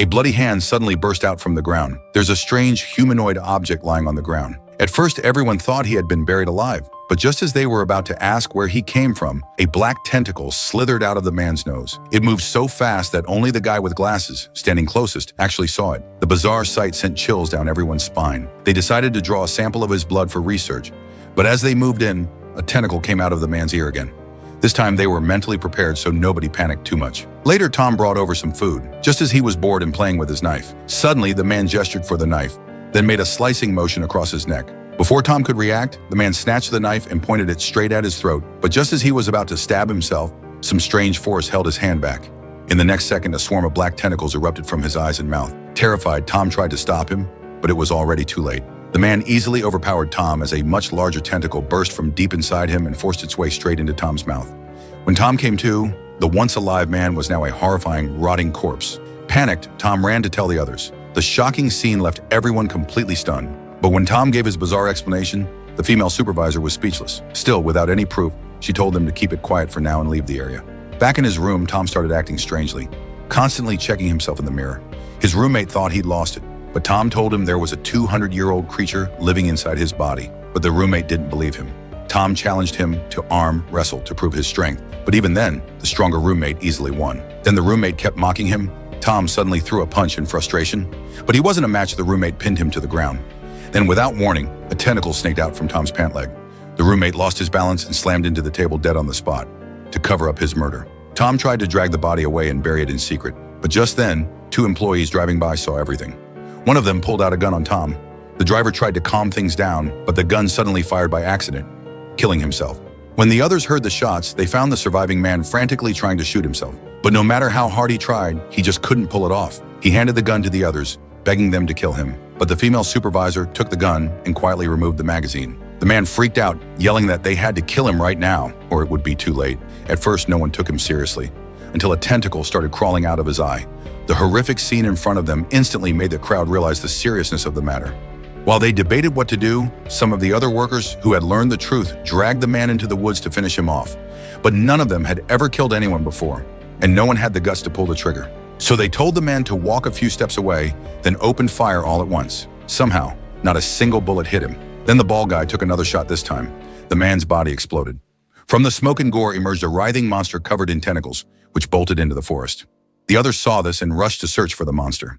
A bloody hand suddenly burst out from the ground. There's a strange humanoid object lying on the ground. At first, everyone thought he had been buried alive, but just as they were about to ask where he came from, a black tentacle slithered out of the man's nose. It moved so fast that only the guy with glasses, standing closest, actually saw it. The bizarre sight sent chills down everyone's spine. They decided to draw a sample of his blood for research, but as they moved in, a tentacle came out of the man's ear again. This time they were mentally prepared so nobody panicked too much. Later, Tom brought over some food, just as he was bored and playing with his knife. Suddenly, the man gestured for the knife, then made a slicing motion across his neck. Before Tom could react, the man snatched the knife and pointed it straight at his throat. But just as he was about to stab himself, some strange force held his hand back. In the next second, a swarm of black tentacles erupted from his eyes and mouth. Terrified, Tom tried to stop him, but it was already too late. The man easily overpowered Tom as a much larger tentacle burst from deep inside him and forced its way straight into Tom's mouth. When Tom came to, the once-alive man was now a horrifying, rotting corpse. Panicked, Tom ran to tell the others. The shocking scene left everyone completely stunned. But when Tom gave his bizarre explanation, the female supervisor was speechless. Still, without any proof, she told them to keep it quiet for now and leave the area. Back in his room, Tom started acting strangely, constantly checking himself in the mirror. His roommate thought he'd lost it, but Tom told him there was a 200-year-old creature living inside his body. But the roommate didn't believe him. Tom challenged him to arm wrestle to prove his strength. But even then, the stronger roommate easily won. Then the roommate kept mocking him. Tom suddenly threw a punch in frustration, but he wasn't a match. The roommate pinned him to the ground. Then, without warning, a tentacle snaked out from Tom's pant leg. The roommate lost his balance and slammed into the table dead on the spot to cover up his murder. Tom tried to drag the body away and bury it in secret, but just then, 2 employees driving by saw everything. One of them pulled out a gun on Tom. The driver tried to calm things down, but the gun suddenly fired by accident, killing himself. When the others heard the shots, they found the surviving man frantically trying to shoot himself. But no matter how hard he tried, he just couldn't pull it off. He handed the gun to the others, begging them to kill him. But the female supervisor took the gun and quietly removed the magazine. The man freaked out, yelling that they had to kill him right now, or it would be too late. At first, no one took him seriously, until a tentacle started crawling out of his eye. The horrific scene in front of them instantly made the crowd realize the seriousness of the matter. While they debated what to do, some of the other workers who had learned the truth dragged the man into the woods to finish him off. But none of them had ever killed anyone before, and no one had the guts to pull the trigger. So they told the man to walk a few steps away, then opened fire all at once. Somehow, not a single bullet hit him. Then the bald guy took another shot this time. The man's body exploded. From the smoke and gore emerged a writhing monster covered in tentacles, which bolted into the forest. The others saw this and rushed to search for the monster.